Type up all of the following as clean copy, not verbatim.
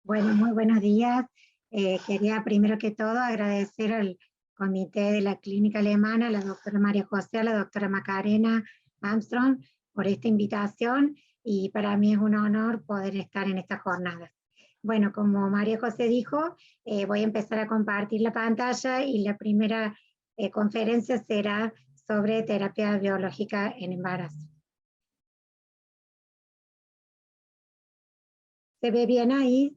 Bueno, muy buenos días. Quería primero que todo agradecer al comité de la clínica alemana, a la doctora María José, a la doctora Macarena Armstrong por esta invitación y para mí es un honor poder estar en esta jornada. Bueno, como María José dijo, voy a empezar a compartir la pantalla y la primera conferencia será sobre terapia biológica en embarazo. ¿Se ve bien ahí?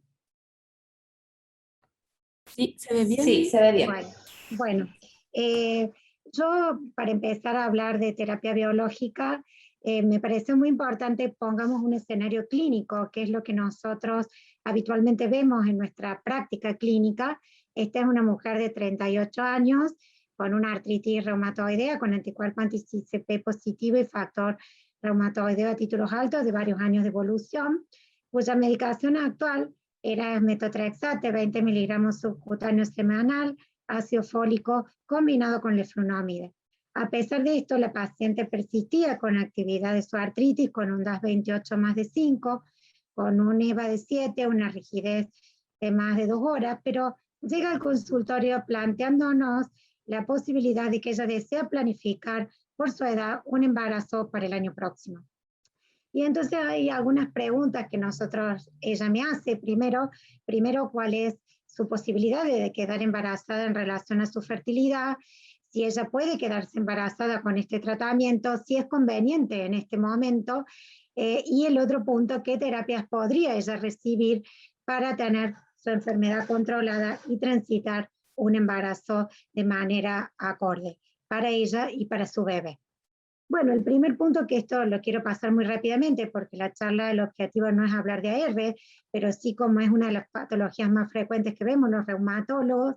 Sí, ¿se ve bien? Sí, se ve bien. Bueno, yo para empezar a hablar de terapia biológica, me parece muy importante pongamos un escenario clínico, que es lo que nosotros habitualmente vemos en nuestra práctica clínica. Esta es una mujer de 38 años con una artritis reumatoidea, con anticuerpo anti-CCP positivo y factor reumatoideo a títulos altos de varios años de evolución, cuya medicación actual era metotrexate, 20 miligramos subcutáneos semanal, ácido fólico combinado con leflunomide. A pesar de esto, la paciente persistía con actividad de su artritis, con un DAS 28 más de 5, con un EVA de 7, una rigidez de más de 2 horas, pero llega al consultorio planteándonos la posibilidad de que ella desea planificar por su edad un embarazo para el año próximo. Y entonces hay algunas preguntas que ella me hace. Primero, ¿cuál es su posibilidad de quedar embarazada en relación a su fertilidad? Si ella puede quedarse embarazada con este tratamiento, si es conveniente en este momento. Y el otro punto, ¿qué terapias podría ella recibir para tener su enfermedad controlada y transitar un embarazo de manera acorde para ella y para su bebé? Bueno, el primer punto, que esto lo quiero pasar muy rápidamente porque la charla, el objetivo no es hablar de AR, pero sí como es una de las patologías más frecuentes que vemos los reumatólogos,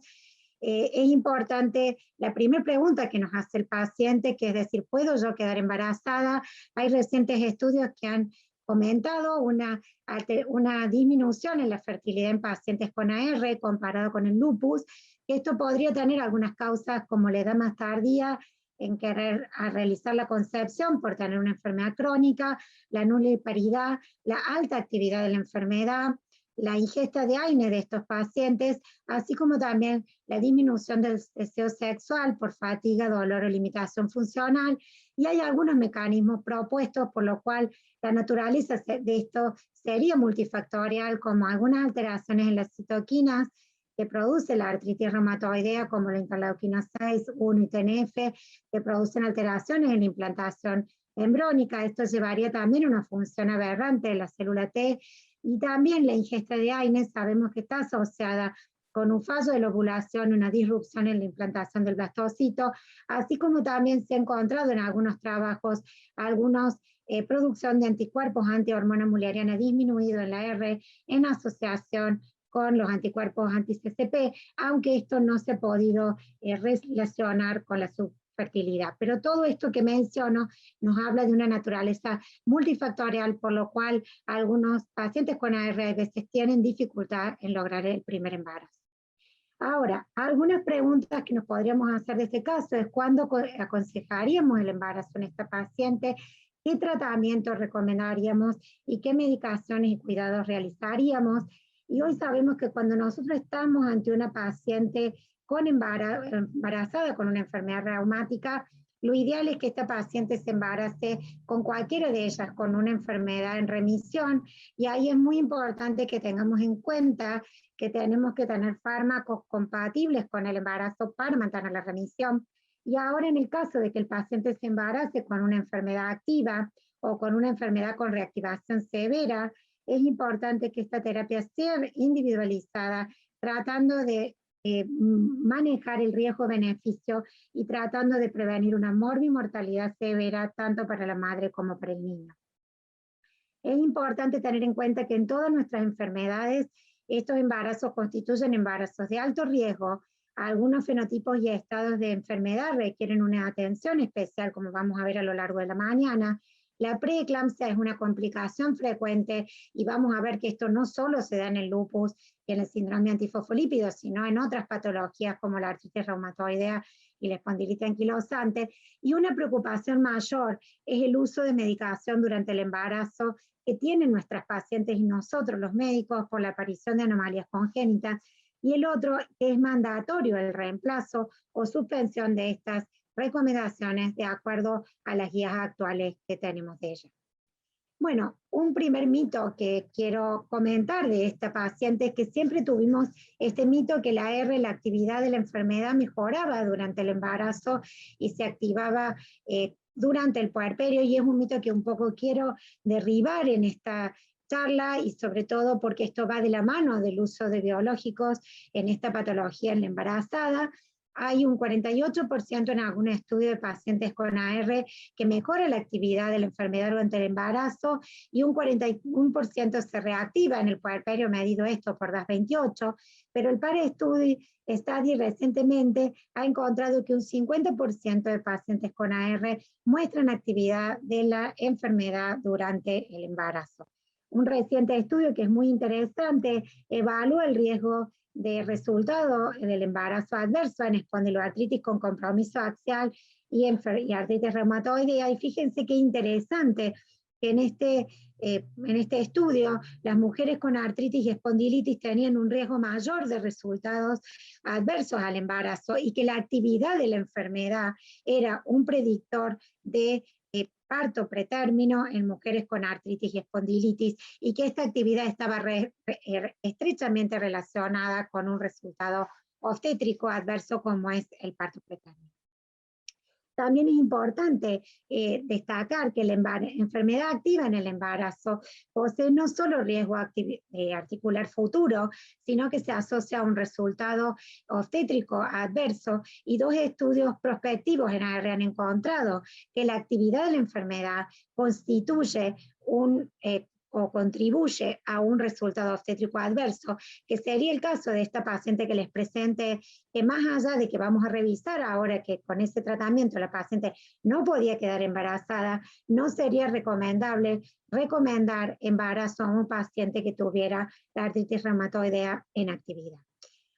es importante la primera pregunta que nos hace el paciente, que es decir, ¿puedo yo quedar embarazada? Hay recientes estudios que han comentado una disminución en la fertilidad en pacientes con AR comparado con el lupus, que esto podría tener algunas causas como la edad más tardía, en querer realizar la concepción por tener una enfermedad crónica, la nulliparidad, la alta actividad de la enfermedad, la ingesta de AINE de estos pacientes, así como también la disminución del deseo sexual por fatiga, dolor o limitación funcional. Y hay algunos mecanismos propuestos por lo cual la naturaleza de esto sería multifactorial, como algunas alteraciones en las citoquinas que produce la artritis reumatoidea, como la interleuquina 6, 1 y TNF, que producen alteraciones en la implantación embriónica. Esto llevaría también a una función aberrante de la célula T, y también la ingesta de AINE sabemos que está asociada con un fallo de la ovulación, una disrupción en la implantación del blastocito, así como también se ha encontrado en algunos trabajos algunos producción de anticuerpos antihormona mulleriana disminuido en la R en asociación con los anticuerpos anti-CCP, aunque esto no se ha podido relacionar con la subfertilidad. Pero todo esto que menciono nos habla de una naturaleza multifactorial, por lo cual algunos pacientes con AR a veces tienen dificultad en lograr el primer embarazo. Ahora, algunas preguntas que nos podríamos hacer de este caso es ¿cuándo aconsejaríamos el embarazo en esta paciente? ¿Qué tratamiento recomendaríamos? ¿Y qué medicaciones y cuidados realizaríamos? Y hoy sabemos que cuando nosotros estamos ante una paciente con embarazada con una enfermedad reumática, lo ideal es que esta paciente se embarace con cualquiera de ellas, con una enfermedad en remisión, y ahí es muy importante que tengamos en cuenta que tenemos que tener fármacos compatibles con el embarazo para mantener la remisión. Y ahora en el caso de que el paciente se embarace con una enfermedad activa o con una enfermedad con reactivación severa, es importante que esta terapia sea individualizada, tratando de manejar el riesgo-beneficio y tratando de prevenir una morbimortalidad severa tanto para la madre como para el niño. Es importante tener en cuenta que en todas nuestras enfermedades estos embarazos constituyen embarazos de alto riesgo. Algunos fenotipos y estados de enfermedad requieren una atención especial, como vamos a ver a lo largo de la mañana. La preeclampsia es una complicación frecuente y vamos a ver que esto no solo se da en el lupus y en el síndrome antifosfolípido, sino en otras patologías como la artritis reumatoidea y la espondilitis anquilosante. Y una preocupación mayor es el uso de medicación durante el embarazo que tienen nuestras pacientes y nosotros los médicos por la aparición de anomalías congénitas. Y el otro es mandatorio el reemplazo o suspensión de estas recomendaciones de acuerdo a las guías actuales que tenemos de ella. Bueno, un primer mito que quiero comentar de esta paciente es que siempre tuvimos este mito que la R, la actividad de la enfermedad mejoraba durante el embarazo y se activaba durante el puerperio, y es un mito que un poco quiero derribar en esta charla, y sobre todo porque esto va de la mano del uso de biológicos en esta patología en la embarazada. Hay un 48% en algún estudio de pacientes con AR que mejora la actividad de la enfermedad durante el embarazo, y un 41% se reactiva en el puerperio, medido esto por DAS28, pero el Paris Study recientemente ha encontrado que un 50% de pacientes con AR muestran actividad de la enfermedad durante el embarazo. Un reciente estudio que es muy interesante evalúa el riesgo de resultado del embarazo adverso en espondiloartritis con compromiso axial y artritis reumatoidea. Y fíjense qué interesante que en este estudio las mujeres con artritis y espondilitis tenían un riesgo mayor de resultados adversos al embarazo, y que la actividad de la enfermedad era un predictor de parto pretérmino en mujeres con artritis y espondilitis, y que esta actividad estaba estrechamente relacionada con un resultado obstétrico adverso como es el parto pretérmino. También es importante destacar que la enfermedad activa en el embarazo posee no solo riesgo articular futuro, sino que se asocia a un resultado obstétrico adverso, y dos estudios prospectivos en AR han encontrado que la actividad de la enfermedad constituye o contribuye a un resultado obstétrico adverso, que sería el caso de esta paciente que les presente, que más allá de que vamos a revisar ahora que con ese tratamiento la paciente no podía quedar embarazada, no sería recomendable recomendar embarazo a un paciente que tuviera la artritis reumatoidea en actividad.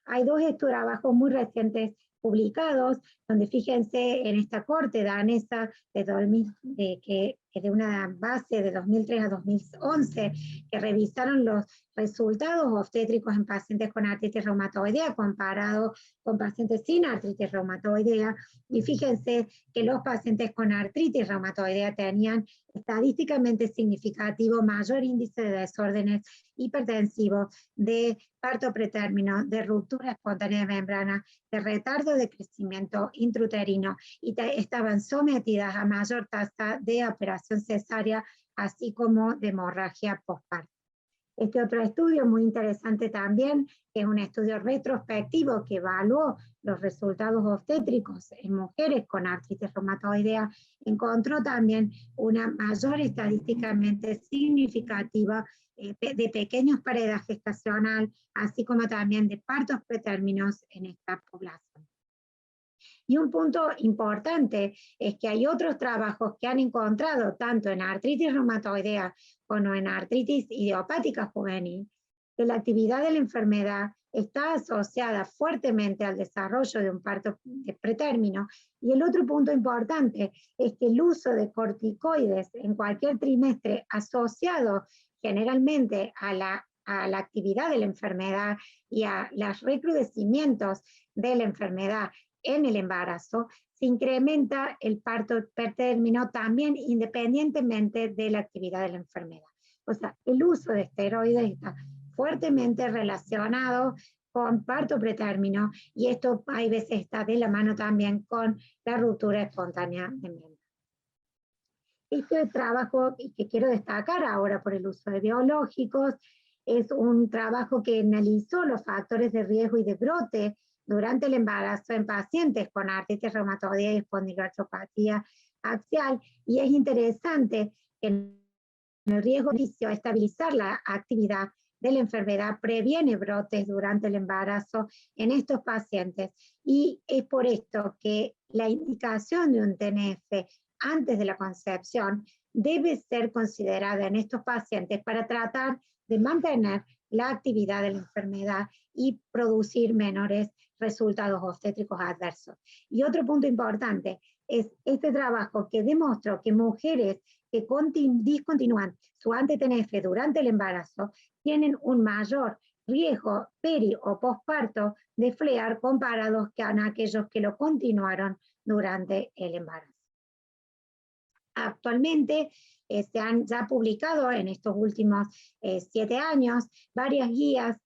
Hay dos trabajos muy recientes publicados, donde fíjense en esta corte danesa de una base de 2003 a 2011, que revisaron los resultados obstétricos en pacientes con artritis reumatoidea comparado con pacientes sin artritis reumatoidea, y fíjense que los pacientes con artritis reumatoidea tenían estadísticamente significativo mayor índice de desórdenes hipertensivos, de parto pretérmino, de ruptura espontánea de membrana, de retardo de crecimiento intrauterino, y estaban sometidas a mayor tasa de operación cesárea, así como de hemorragia postparto. Este otro estudio muy interesante también, que es un estudio retrospectivo que evaluó los resultados obstétricos en mujeres con artritis reumatoidea, encontró también una mayor estadísticamente significativa de pequeños paredes gestacional, así como también de partos pretérminos en esta población. Y un punto importante es que hay otros trabajos que han encontrado, tanto en artritis reumatoidea como en artritis idiopática juvenil, que la actividad de la enfermedad está asociada fuertemente al desarrollo de un parto de pretérmino. Y el otro punto importante es que el uso de corticoides en cualquier trimestre asociado generalmente a la actividad de la enfermedad y a los recrudecimientos de la enfermedad en el embarazo, se incrementa el parto pretérmino también independientemente de la actividad de la enfermedad. O sea, el uso de esteroides está fuertemente relacionado con parto pretérmino, y esto hay veces está de la mano también con la ruptura espontánea de membrana. Este trabajo que quiero destacar ahora por el uso de biológicos es un trabajo que analizó los factores de riesgo y de brote durante el embarazo en pacientes con artritis reumatoidea y espondiloartropatía axial, y es interesante que el riesgo inicio a estabilizar la actividad de la enfermedad previene brotes durante el embarazo en estos pacientes, y es por esto que la indicación de un TNF antes de la concepción debe ser considerada en estos pacientes para tratar de mantener la actividad de la enfermedad y producir menores resultados obstétricos adversos. Y otro punto importante es este trabajo que demostró que mujeres que discontinúan su anti-TNF durante el embarazo tienen un mayor riesgo peri o posparto de FLEAR comparados con aquellos que lo continuaron durante el embarazo. Actualmente se han ya publicado en estos últimos 7 años varias guías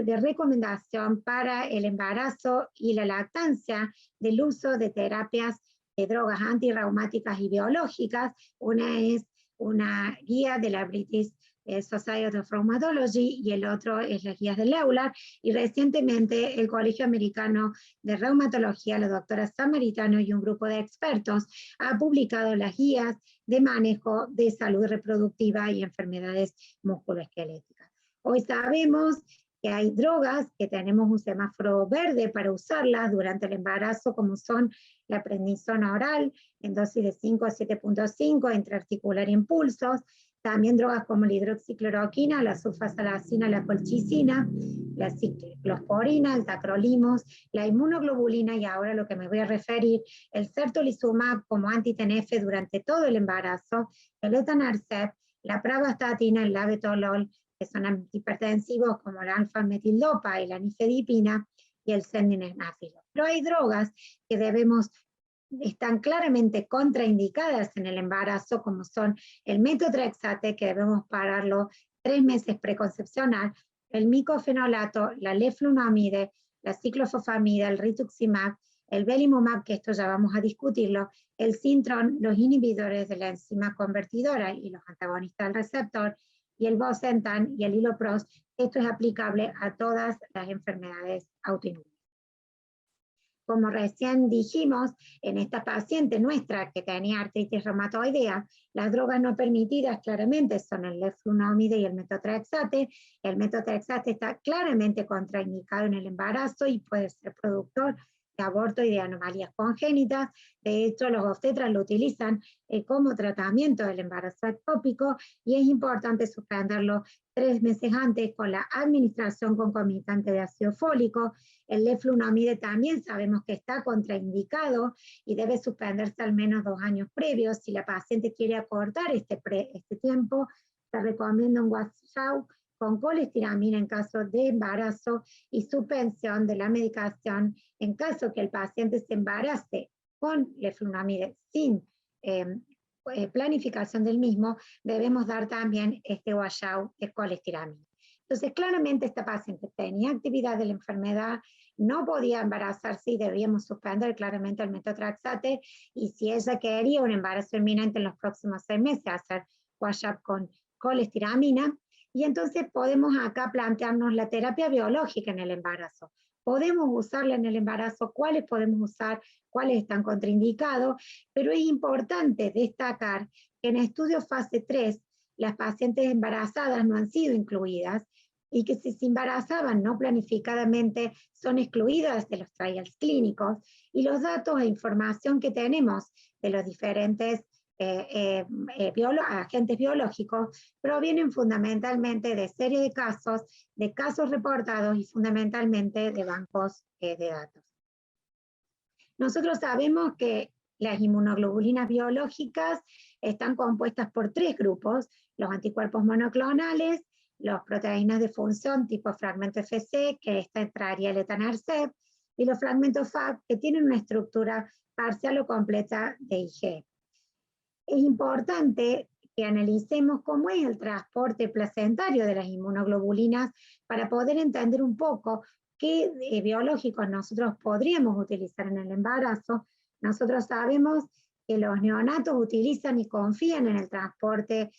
de recomendación para el embarazo y la lactancia del uso de terapias de drogas antirreumáticas y biológicas. Una es una guía de la British Society of Rheumatology y el otro es las guías del EULAR, y recientemente el Colegio Americano de Reumatología, la doctora Samaritano y un grupo de expertos ha publicado las guías de manejo de salud reproductiva y enfermedades musculoesqueléticas. Hoy sabemos que hay drogas que tenemos un semáforo verde para usarlas durante el embarazo, como son la prednisona oral en dosis de 5 a 7.5 intraarticular impulsos, también drogas como la hidroxicloroquina, la sulfasalacina, la colchicina, la ciclosporina, el tacrolimus, la inmunoglobulina y ahora lo que me voy a referir, el certolizumab como anti-TNF durante todo el embarazo, el etanercept, la pravastatina, el labetalol, que son antihipertensivos como la alfa-metildopa y la nifedipina y el sendinefnafilo. Pero hay drogas que están claramente contraindicadas en el embarazo, como son el metotrexate, que debemos pararlo 3 meses preconcepcional, el micofenolato, la leflunomide, la ciclofosfamida, el rituximab, el belimumab, que esto ya vamos a discutirlo, el Sintron, los inhibidores de la enzima convertidora y los antagonistas del receptor, y el bosentan y el iloprost. Esto es aplicable a todas las enfermedades autoinmunes. Como recién dijimos, en esta paciente nuestra que tenía artritis reumatoidea, las drogas no permitidas claramente son el leflunomide y el metotrexate. El metotrexate está claramente contraindicado en el embarazo y puede ser productor de aborto y de anomalías congénitas. De hecho, los obstetras lo utilizan como tratamiento del embarazo ectópico y es importante suspenderlo 3 meses antes con la administración concomitante de ácido fólico. El leflunomide también sabemos que está contraindicado y debe suspenderse al menos 2 años previos. Si la paciente quiere acortar este tiempo, se recomienda un washout con colestiramina en caso de embarazo y suspensión de la medicación en caso que el paciente se embarace con leflunomide sin planificación del mismo, debemos dar también este washout de colestiramina. Entonces, claramente esta paciente tenía actividad de la enfermedad, no podía embarazarse y debíamos suspender claramente el metotrexate, y si ella quería un embarazo inminente en los próximos 6 meses, hacer washout con colestiramina. Y entonces podemos acá plantearnos la terapia biológica en el embarazo. ¿Podemos usarla en el embarazo? ¿Cuáles podemos usar? ¿Cuáles están contraindicados? Pero es importante destacar que en estudios fase 3 las pacientes embarazadas no han sido incluidas y que si se embarazaban no planificadamente son excluidas de los trials clínicos, y los datos e información que tenemos de los diferentes agentes biológicos provienen fundamentalmente de serie de casos reportados y fundamentalmente de bancos de datos. Nosotros sabemos que las inmunoglobulinas biológicas están compuestas por 3 grupos: los anticuerpos monoclonales, las proteínas de función tipo fragmento FC, que esta entraría el etanercept, y los fragmentos Fab, que tienen una estructura parcial o completa de IgE. Es importante que analicemos cómo es el transporte placentario de las inmunoglobulinas para poder entender un poco qué biológicos nosotros podríamos utilizar en el embarazo. Nosotros sabemos que los neonatos utilizan y confían en el transporte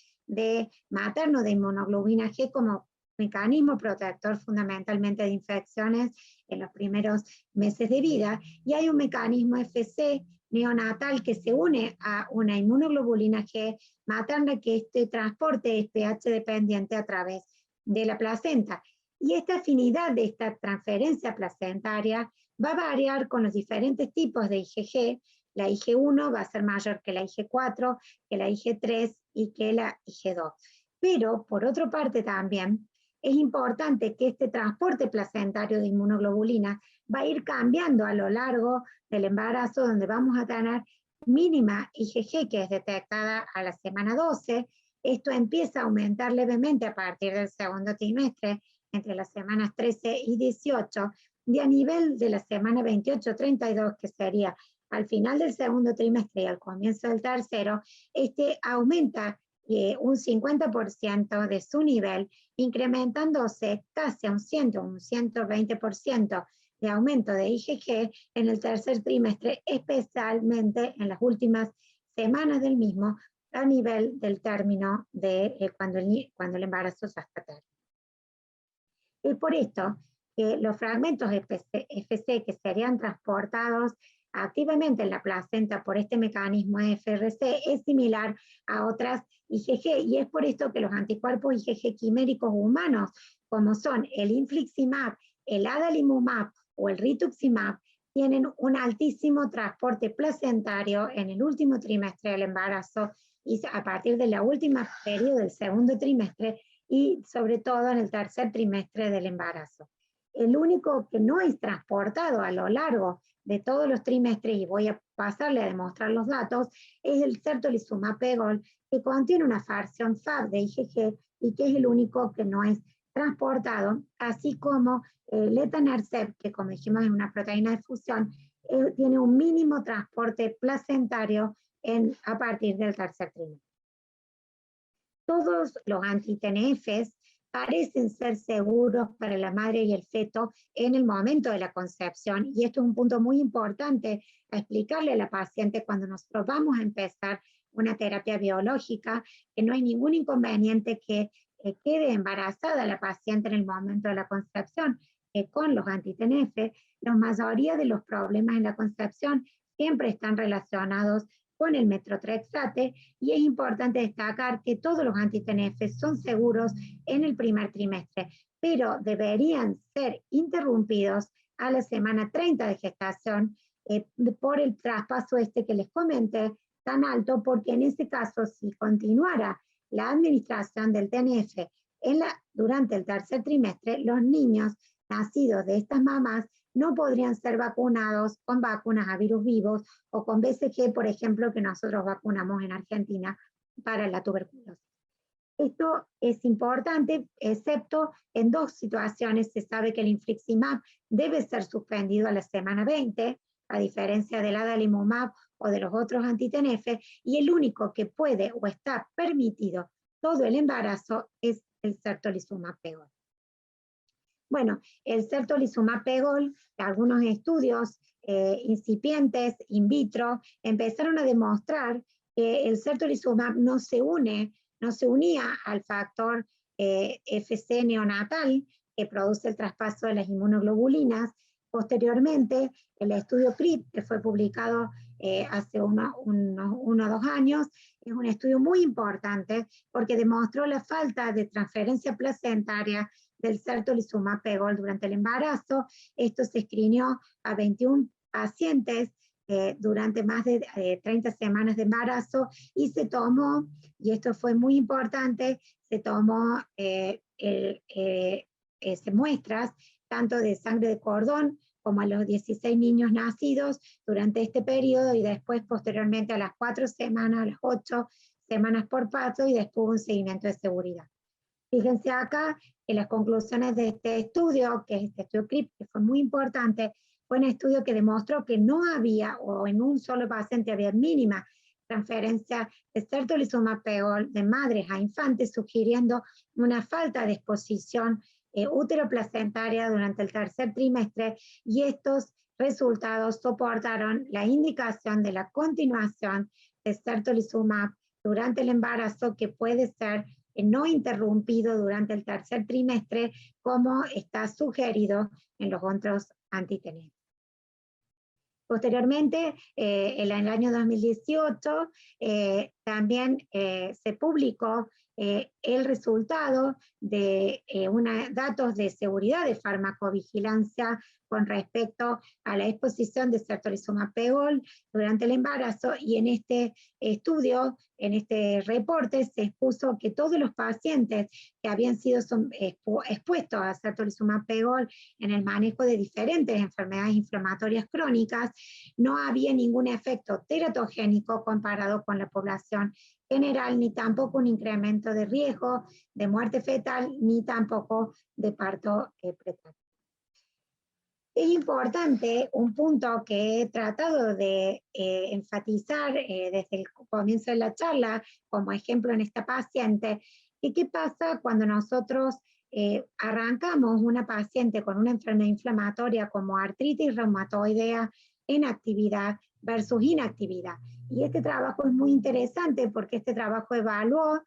materno de inmunoglobulina G como mecanismo protector fundamentalmente de infecciones en los primeros meses de vida, y hay un mecanismo FC neonatal que se une a una inmunoglobulina G materna, que este transporte es pH dependiente a través de la placenta. Y esta afinidad de esta transferencia placentaria va a variar con los diferentes tipos de IgG, la IG1 va a ser mayor que la IG4, que la IG3 y que la IG2. Pero, por otra parte también, es importante que este transporte placentario de inmunoglobulina va a ir cambiando a lo largo del embarazo, donde vamos a tener mínima IgG, que es detectada a la semana 12. Esto empieza a aumentar levemente a partir del segundo trimestre, entre las semanas 13 y 18, y a nivel de la semana 28-32, que sería al final del segundo trimestre y al comienzo del tercero, este aumenta un 50% de su nivel, incrementándose casi a un 120% de aumento de IgG en el tercer trimestre, especialmente en las últimas semanas del mismo, a nivel del término de cuando el embarazo ya está término. Es por esto que los fragmentos FC que serían transportados activamente en la placenta por este mecanismo FRC es similar a otras IgG, y es por esto que los anticuerpos IgG quiméricos humanos, como son el infliximab, el adalimumab o el rituximab, tienen un altísimo transporte placentario en el último trimestre del embarazo y a partir de la última periodo del segundo trimestre, y sobre todo en el tercer trimestre del embarazo. El único que no es transportado a lo largo de todos los trimestres, y voy a pasarle a demostrar los datos, es el certolizumab pegol, que contiene una fracción Fab de IgG y que es el único que no es transportado, así como el etanercept, que como dijimos es una proteína de fusión, tiene un mínimo transporte placentario a partir del tercer trimestre. Todos los anti-TNFs parecen ser seguros para la madre y el feto en el momento de la concepción, y esto es un punto muy importante a explicarle a la paciente cuando nosotros vamos a empezar una terapia biológica, que no hay ningún inconveniente que quede embarazada la paciente en el momento de la concepción. Con los anti-TNF, la mayoría de los problemas en la concepción siempre están relacionados con el metotrexate, y es importante destacar que todos los anti-TNF son seguros en el primer trimestre, pero deberían ser interrumpidos a la semana 30 de gestación por el traspaso que les comenté tan alto, porque en ese caso, si continuara la administración del TNF durante el tercer trimestre, los niños nacidos de estas mamás no podrían ser vacunados con vacunas a virus vivos o con BCG, por ejemplo, que nosotros vacunamos en Argentina para la tuberculosis. Esto es importante, excepto en dos situaciones. Se sabe que el infliximab debe ser suspendido a la semana 20, a diferencia del adalimumab o de los otros anti-TNF, y el único que puede o está permitido todo el embarazo es el certolizumab pegol. Bueno, el certolizumab pegol, algunos estudios incipientes in vitro empezaron a demostrar que el certolizumab no se unía al factor FC neonatal que produce el traspaso de las inmunoglobulinas. Posteriormente, el estudio CRIP, que fue publicado hace uno o 2 años, es un estudio muy importante porque demostró la falta de transferencia placentaria del certolizumab pegol durante el embarazo. Esto se screenó a 21 pacientes durante más de 30 semanas de embarazo, y se tomó, y esto fue muy importante, se tomó muestras tanto de sangre de cordón como a los 16 niños nacidos durante este periodo, y después posteriormente a las 4 semanas, a las 8 semanas por parto, y después un seguimiento de seguridad. Fíjense acá que las conclusiones de este estudio, que es este estudio CRIP, que fue muy importante, fue un estudio que demostró que no había, o en un solo paciente había mínima transferencia de certolizumab pegol de madres a infantes, sugiriendo una falta de exposición úteroplacentaria durante el tercer trimestre, y estos resultados soportaron la indicación de la continuación de certolizumab durante el embarazo, que puede ser no interrumpido durante el tercer trimestre, como está sugerido en los otros anti-TNF. Posteriormente, en el año 2018, también se publicó el resultado de datos de seguridad de farmacovigilancia con respecto a la exposición de certolizumab pegol durante el embarazo, y en este estudio, en este reporte, se expuso que todos los pacientes que habían sido expuestos a certolizumab pegol en el manejo de diferentes enfermedades inflamatorias crónicas, no había ningún efecto teratogénico comparado con la población general, ni tampoco un incremento de riesgo de muerte fetal, ni tampoco de parto preterno. Es importante un punto que he tratado de enfatizar desde el comienzo de la charla, como ejemplo en esta paciente, y qué pasa cuando nosotros arrancamos una paciente con una enfermedad inflamatoria como artritis reumatoidea en actividad versus inactividad. Y este trabajo es muy interesante porque este trabajo evaluó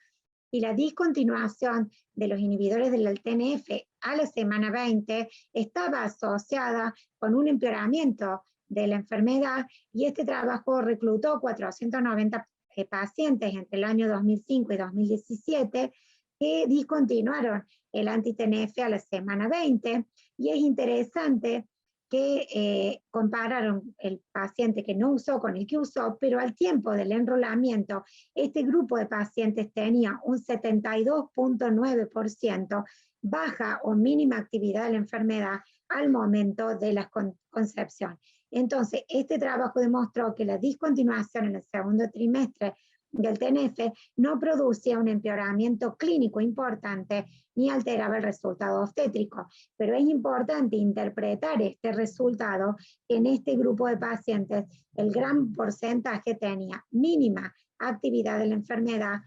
y la discontinuación de los inhibidores del TNF a la semana 20 estaba asociada con un empeoramiento de la enfermedad, y este trabajo reclutó 490 pacientes entre el año 2005 y 2017 que discontinuaron el anti-TNF a la semana 20, y es interesante que compararon el paciente que no usó con el que usó, pero al tiempo del enrolamiento, este grupo de pacientes tenía un 72.9% baja o mínima actividad de la enfermedad al momento de la concepción. Entonces, este trabajo demostró que la discontinuación en el segundo trimestre del TNF no producía un empeoramiento clínico importante ni alteraba el resultado obstétrico. Pero es importante interpretar este resultado, que en este grupo de pacientes el gran porcentaje tenía mínima actividad de la enfermedad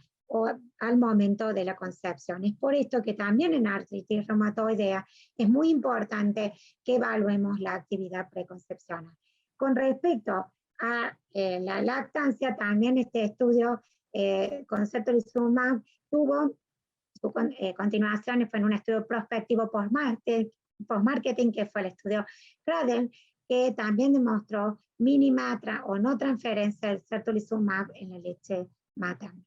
al momento de la concepción. Es por esto que también en artritis reumatoidea es muy importante que evaluemos la actividad preconcepcional. Con respecto a la lactancia, también este estudio con certolizumab tuvo su continuación, fue en un estudio prospectivo post-marketing, que fue el estudio CRADL, que también demostró mínima o no transferencia del certolizumab en la leche materna.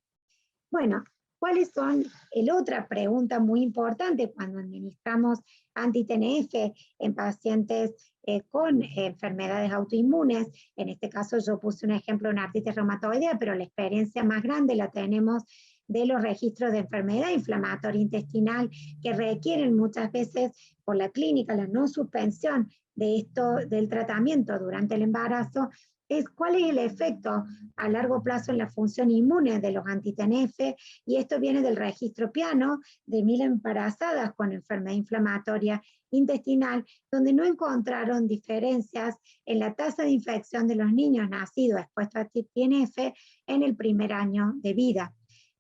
Bueno, ¿cuáles son? La otra pregunta muy importante cuando administramos anti-TNF en pacientes con enfermedades autoinmunes. En este caso yo puse un ejemplo en artritis reumatoidea, pero la experiencia más grande la tenemos de los registros de enfermedad inflamatoria intestinal, que requieren muchas veces por la clínica la no suspensión del tratamiento durante el embarazo. Es cuál es el efecto a largo plazo en la función inmune de los anti-TNF, y esto viene del registro PIANO de 1000 embarazadas con enfermedad inflamatoria intestinal, donde no encontraron diferencias en la tasa de infección de los niños nacidos expuestos a TNF en el primer año de vida.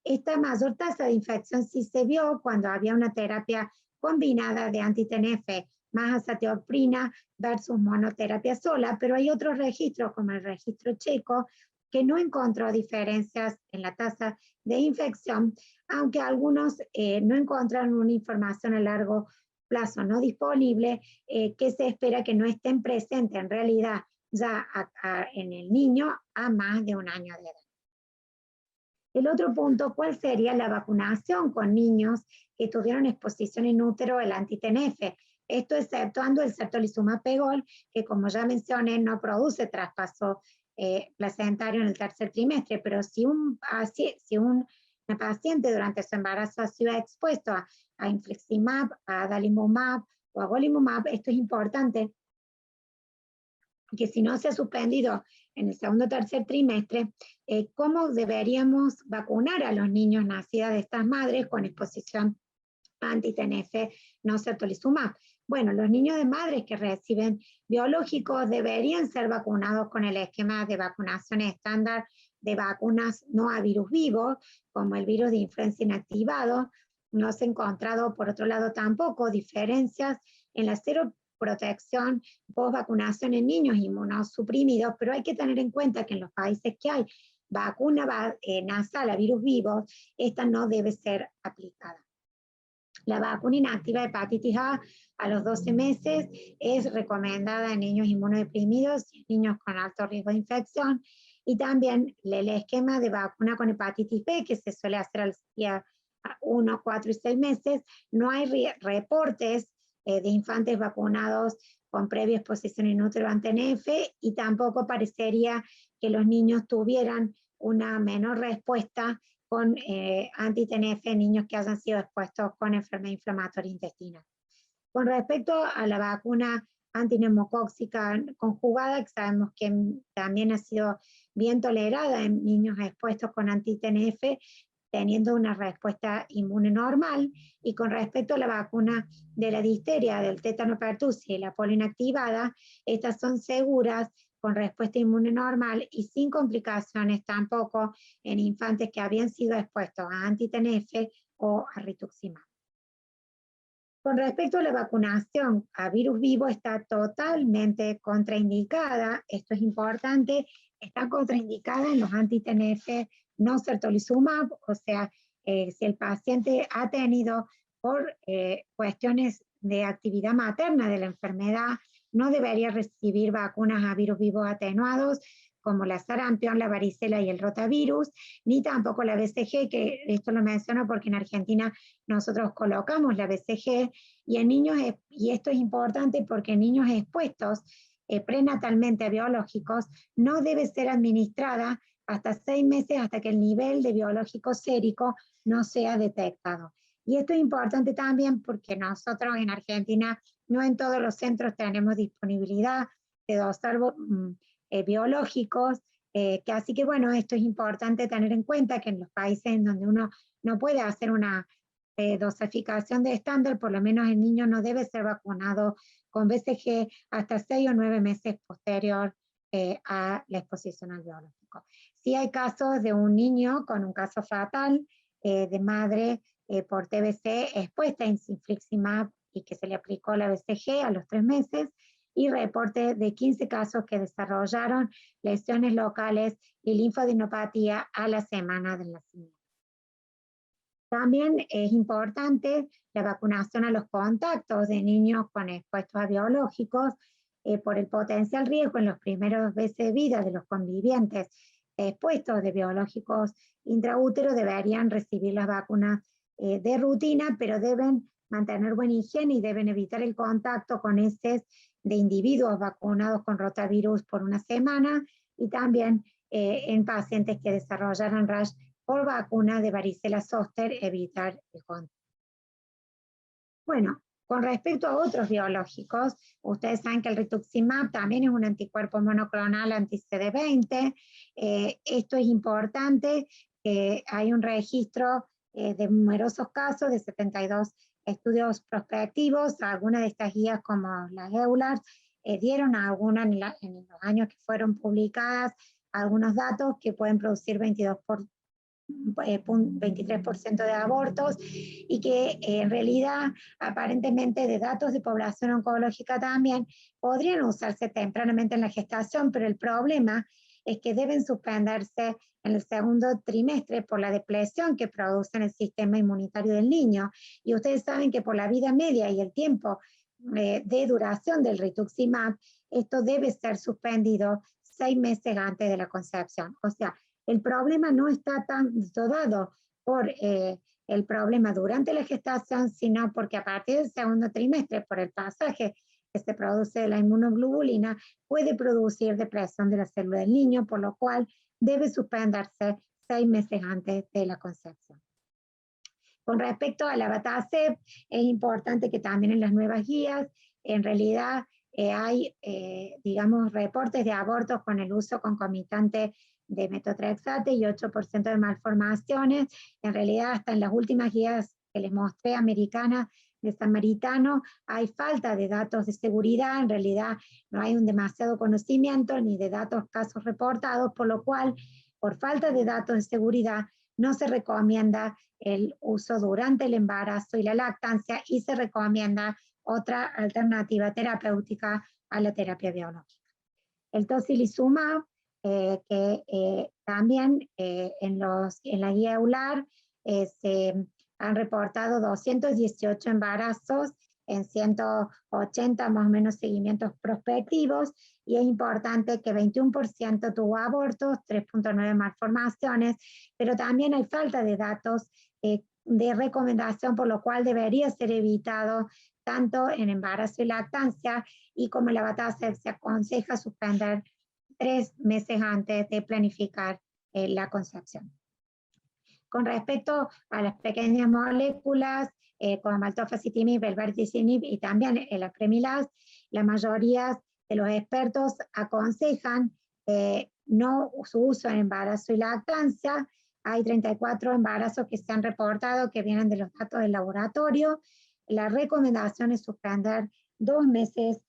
Esta mayor tasa de infección sí se vio cuando había una terapia combinada de anti-TNF más azatioprina versus monoterapia sola, pero hay otros registros, como el registro checo, que no encontró diferencias en la tasa de infección, aunque algunos no encontraron una información a largo plazo no disponible que se espera que no estén presentes en realidad ya en el niño a más de un año de edad. El otro punto, ¿cuál sería la vacunación con niños que tuvieron exposición in útero al anti-TNF? Esto exceptuando el certolizumab pegol, que como ya mencioné no produce traspaso placentario en el tercer trimestre, pero si una paciente durante su embarazo ha sido expuesto a infliximab, a adalimumab o a golimumab, esto es importante, que si no se ha suspendido en el segundo o tercer trimestre, ¿cómo deberíamos vacunar a los niños nacidos de estas madres con exposición anti-TNF no certolizumab? Bueno, los niños de madres que reciben biológicos deberían ser vacunados con el esquema de vacunación estándar de vacunas no a virus vivo, como el virus de influenza inactivado. No se ha encontrado, por otro lado, tampoco diferencias en la seroprotección post-vacunación en niños inmunosuprimidos, pero hay que tener en cuenta que en los países que hay vacuna nasal a virus vivos, esta no debe ser aplicada. La vacuna inactiva de hepatitis a los 12 meses es recomendada en niños inmunodeprimidos y en niños con alto riesgo de infección. y también el esquema de vacuna con hepatitis B, que se suele hacer al día 1, 4 y 6 meses. No hay reportes de infantes vacunados con previa exposición inútil ante TNF, y tampoco parecería que los niños tuvieran una menor respuesta con anti-TNF en niños que hayan sido expuestos con enfermedad inflamatoria intestinal. Con respecto a la vacuna antineumocóxica conjugada, que sabemos que también ha sido bien tolerada en niños expuestos con anti-TNF, teniendo una respuesta inmune normal, y con respecto a la vacuna de la difteria, del tétano pertussis y la polio inactivada, estas son seguras, con respuesta inmune normal y sin complicaciones tampoco en infantes que habían sido expuestos a anti-TNF o a rituximab. Con respecto a la vacunación a virus vivo, está totalmente contraindicada. Esto es importante. Está contraindicada en los anti-TNF no certolizumab, o sea, si el paciente ha tenido por cuestiones de actividad materna de la enfermedad, no debería recibir vacunas a virus vivos atenuados, como la sarampión, la varicela y el rotavirus, ni tampoco la BCG, que esto lo menciono porque en Argentina nosotros colocamos la BCG, y en niños, y esto es importante porque en niños expuestos prenatalmente a biológicos, no debe ser administrada hasta 6 meses, hasta que el nivel de biológico sérico no sea detectado. Y esto es importante también porque nosotros en Argentina no en todos los centros tenemos disponibilidad de dosar biológicos, que así que bueno, esto es importante tener en cuenta, que en los países en donde uno no puede hacer una dosificación de estándar, por lo menos el niño no debe ser vacunado con BCG hasta 6 o 9 meses posterior a la exposición al biológico. Sí hay casos de un niño con un caso fatal de madre por TBC expuesta a infliximab y que se le aplicó la BCG a los 3 meses, y reporte de 15 casos que desarrollaron lesiones locales y linfadinopatía a la semana del nacimiento. También es importante la vacunación a los contactos de niños con expuestos a biológicos por el potencial riesgo en los primeros meses de vida de los convivientes expuestos de biológicos intraútero. Deberían recibir las vacunas de rutina, pero deben mantener buena higiene y deben evitar el contacto con heces de individuos vacunados con rotavirus por una semana, y también en pacientes que desarrollaran rash por vacuna de varicela zoster, evitar el contacto. Bueno, con respecto a otros biológicos, ustedes saben que el rituximab también es un anticuerpo monoclonal anti-CD20. Esto es importante, hay un registro de numerosos casos, de 72 estudios prospectivos. Algunas de estas guías, como las EULAR, dieron a algunas en los años que fueron publicadas algunos datos que pueden producir 23% de abortos, y que en realidad aparentemente de datos de población oncológica también podrían usarse tempranamente en la gestación, pero el problema es que deben suspenderse en el segundo trimestre por la depresión que produce en el sistema inmunitario del niño. Y ustedes saben que por la vida media y el tiempo de duración del rituximab, esto debe ser suspendido 6 meses antes de la concepción. O sea, el problema no está tanto dado por el problema durante la gestación, sino porque a partir del segundo trimestre, por el pasaje que se produce de la inmunoglobulina, puede producir depresión de la célula del niño, por lo cual debe suspenderse 6 meses antes de la concepción. Con respecto a la abatacept, es importante que también en las nuevas guías, en realidad hay, digamos, reportes de abortos con el uso concomitante de metotrexate y 8% de malformaciones. En realidad, hasta en las últimas guías que les mostré, americanas, de Samaritano, hay falta de datos de seguridad. En realidad no hay un demasiado conocimiento ni de datos casos reportados, por lo cual, por falta de datos de seguridad, no se recomienda el uso durante el embarazo y la lactancia, y se recomienda otra alternativa terapéutica a la terapia biológica. El tocilizumab, que también en la guía EULAR se han reportado 218 embarazos en 180 más o menos seguimientos prospectivos, y es importante que 21% tuvo abortos, 3.9 malformaciones, pero también hay falta de datos de recomendación, por lo cual debería ser evitado tanto en embarazo y lactancia, y como la Batase se aconseja suspender 3 meses antes de planificar la concepción. Con respecto a las pequeñas moléculas, como maltofasitinib, velverticinib y también el apremilast, la mayoría de los expertos aconsejan no su uso en embarazo y lactancia. Hay 34 embarazos que se han reportado que vienen de los datos del laboratorio. La recomendación es suspender 2 meses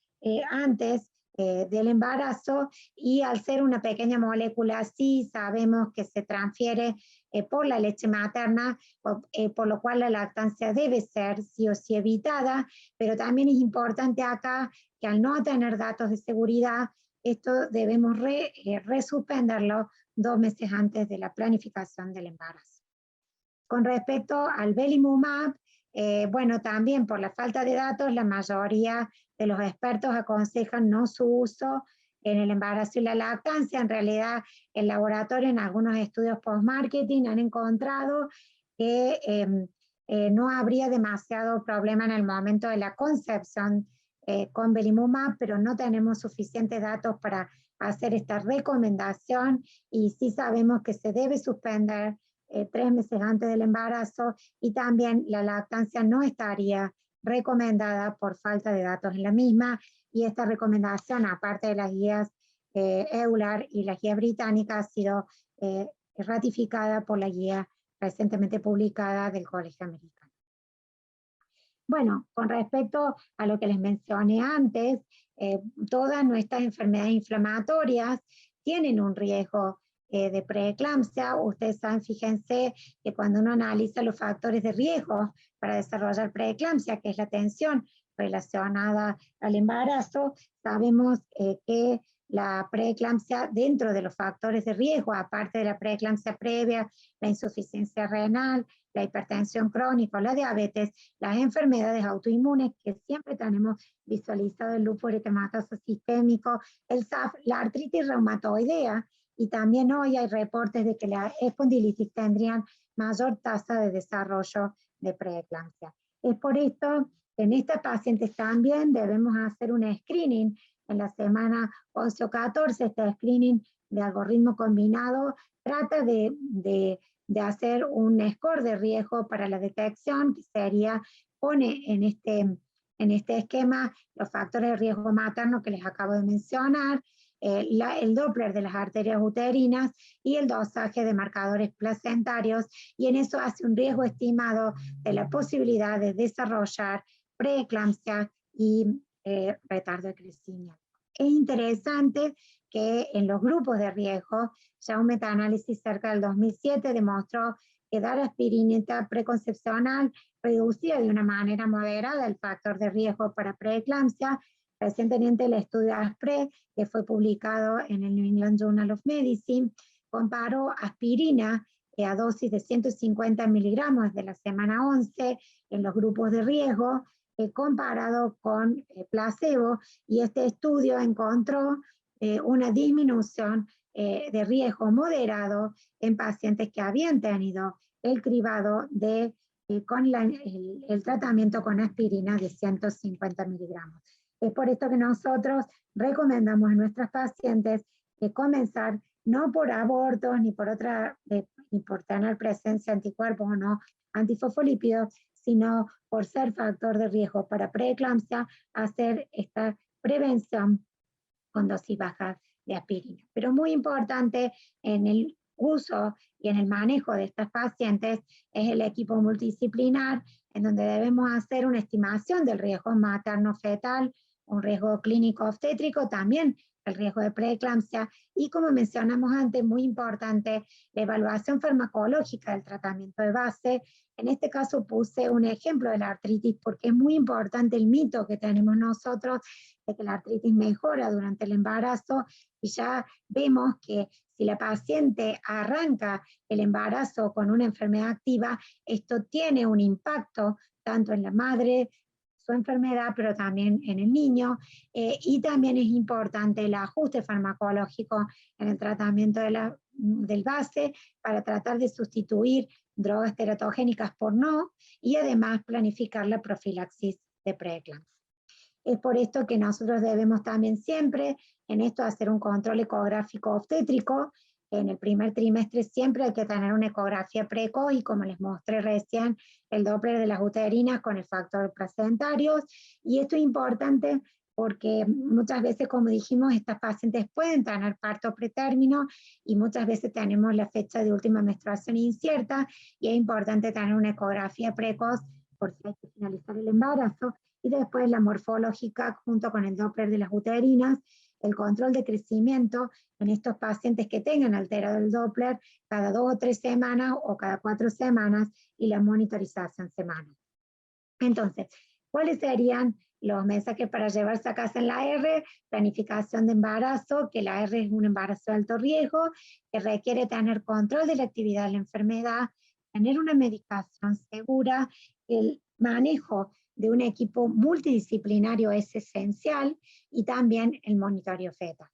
antes del embarazo, y al ser una pequeña molécula sí sabemos que se transfiere por la leche materna, por lo cual la lactancia debe ser sí o sí evitada, pero también es importante acá que al no tener datos de seguridad, esto debemos resuspenderlo 2 meses antes de la planificación del embarazo. Con respecto al belimumab, bueno, también por la falta de datos, la mayoría de los expertos aconsejan no su uso en el embarazo y la lactancia. En realidad, el laboratorio en algunos estudios post-marketing han encontrado que no habría demasiado problema en el momento de la concepción con belimumab, pero no tenemos suficientes datos para hacer esta recomendación, y sí sabemos que se debe suspender 3 meses antes del embarazo, y también la lactancia no estaría recomendada por falta de datos en la misma, y esta recomendación, aparte de las guías EULAR y la guía británica, ha sido ratificada por la guía recientemente publicada del Colegio Americano. Bueno, con respecto a lo que les mencioné antes, todas nuestras enfermedades inflamatorias tienen un riesgo de preeclampsia. Ustedes saben, fíjense que cuando uno analiza los factores de riesgo para desarrollar preeclampsia, que es la tensión relacionada al embarazo, sabemos que la preeclampsia, dentro de los factores de riesgo, aparte de la preeclampsia previa, la insuficiencia renal, la hipertensión crónica o la diabetes, las enfermedades autoinmunes que siempre tenemos visualizado, el lupus eritematoso sistémico, el SAF, la artritis reumatoidea, y también hoy hay reportes de que la espondilitis tendrían mayor tasa de desarrollo de preeclampsia. Es por esto que en estas pacientes también debemos hacer un screening en la semana 11 o 14. Este screening de algoritmo combinado trata de hacer un score de riesgo para la detección, que sería, pone en este esquema los factores de riesgo materno que les acabo de mencionar, el Doppler de las arterias uterinas y el dosaje de marcadores placentarios, y en eso hace un riesgo estimado de la posibilidad de desarrollar preeclampsia y retardo de crecimiento. Es interesante que en los grupos de riesgo, ya un metaanálisis cerca del 2007 demostró que dar aspirina preconcepcional reducía de una manera moderada el factor de riesgo para preeclampsia. Recientemente el estudio ASPRE, que fue publicado en el New England Journal of Medicine, comparó aspirina a dosis de 150 miligramos de la semana 11 en los grupos de riesgo, comparado con placebo, y este estudio encontró una disminución de riesgo moderado en pacientes que habían tenido el cribado con el tratamiento con aspirina de 150 miligramos. Es por esto que nosotros recomendamos a nuestras pacientes que comenzar no por abortos ni por tener presencia de anticuerpos o no antifosfolípidos, sino por ser factor de riesgo para preeclampsia, hacer esta prevención con dosis bajas de aspirina. Pero muy importante en el uso y en el manejo de estas pacientes es el equipo multidisciplinar, en donde debemos hacer una estimación del riesgo materno-fetal, un riesgo clínico obstétrico, también el riesgo de preeclampsia, y como mencionamos antes, muy importante, la evaluación farmacológica del tratamiento de base. En este caso puse un ejemplo de la artritis porque es muy importante el mito que tenemos nosotros de que la artritis mejora durante el embarazo, y ya vemos que si la paciente arranca el embarazo con una enfermedad activa, esto tiene un impacto tanto en la madre, su enfermedad, pero también en el niño, y también es importante el ajuste farmacológico en el tratamiento del base para tratar de sustituir drogas teratogénicas por no, y además planificar la profilaxis de preeclampsia. Es por esto que nosotros debemos también siempre en esto hacer un control ecográfico obstétrico. En el primer trimestre siempre hay que tener una ecografía precoz y como les mostré recién, el Doppler de las uterinas con el factor placentarios. Y esto es importante porque muchas veces, como dijimos, estas pacientes pueden tener parto pretérmino y muchas veces tenemos la fecha de última menstruación incierta y es importante tener una ecografía precoz por si hay que finalizar el embarazo. Y después la morfológica junto con el Doppler de las uterinas, el control de crecimiento en estos pacientes que tengan alterado el Doppler cada 2 o 3 semanas o cada 4 semanas y la monitorización semanal. Entonces, ¿cuáles serían los mensajes para llevarse a casa en la R? Planificación de embarazo, que la R es un embarazo de alto riesgo, que requiere tener control de la actividad de la enfermedad, tener una medicación segura, el manejo de un equipo multidisciplinario es esencial y también el monitoreo fetal.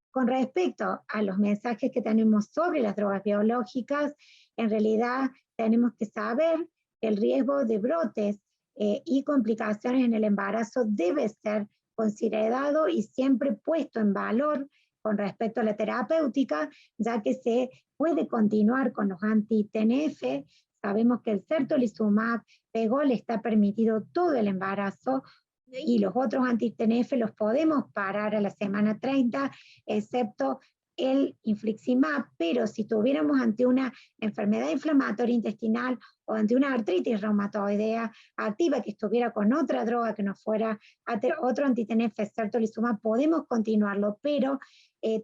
Con respecto a los mensajes que tenemos sobre las drogas biológicas, en realidad tenemos que saber que el riesgo de brotes y complicaciones en el embarazo debe ser considerado y siempre puesto en valor con respecto a la terapéutica, ya que se puede continuar con los anti-TNF. Sabemos que el certolizumab pegol está permitido todo el embarazo y los otros anti-TNF los podemos parar a la semana 30, excepto el infliximab, pero si tuviéramos ante una enfermedad inflamatoria intestinal o ante una artritis reumatoidea activa que estuviera con otra droga que no fuera otro anti-TNF, certolizumab, podemos continuarlo, pero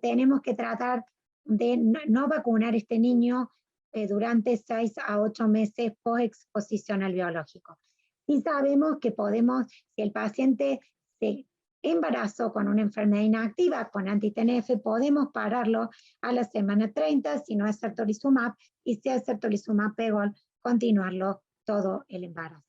tenemos que tratar de no vacunar a este niño durante 6 a 8 meses post exposición al biológico. Sí sabemos que podemos, si el paciente se embarazó con una enfermedad inactiva, con anti-TNF, podemos pararlo a la semana 30, si no es certolizumab, y si es certolizumab pegol, continuarlo todo el embarazo.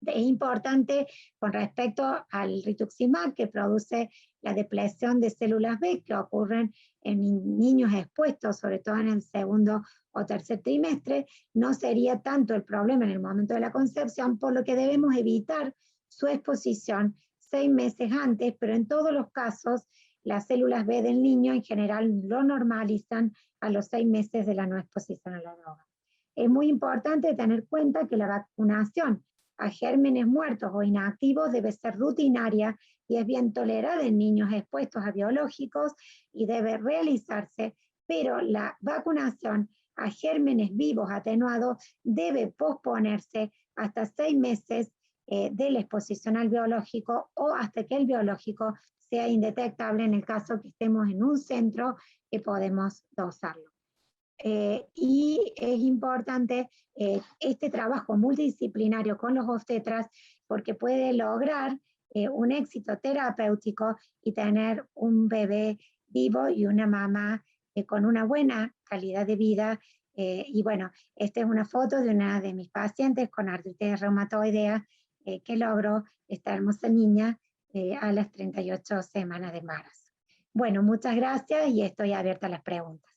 Es importante con respecto al rituximab, que produce la depresión de células B que ocurren en niños expuestos, sobre todo en el segundo o tercer trimestre, no sería tanto el problema en el momento de la concepción, por lo que debemos evitar su exposición 6 meses antes, pero en todos los casos las células B del niño en general lo normalizan a los 6 meses de la no exposición a la droga. Es muy importante tener en cuenta que la vacunación a gérmenes muertos o inactivos debe ser rutinaria y es bien tolerada en niños expuestos a biológicos y debe realizarse, pero la vacunación a gérmenes vivos atenuados debe posponerse hasta 6 meses de la exposición al biológico o hasta que el biológico sea indetectable en el caso que estemos en un centro que podemos dosarlo. Y es importante este trabajo multidisciplinario con los obstetras porque puede lograr un éxito terapéutico y tener un bebé vivo y una mamá con una buena calidad de vida. Y bueno, esta es una foto de una de mis pacientes con artritis reumatoidea que logró esta hermosa niña a las 38 semanas de embarazo. Bueno, muchas gracias y estoy abierta a las preguntas.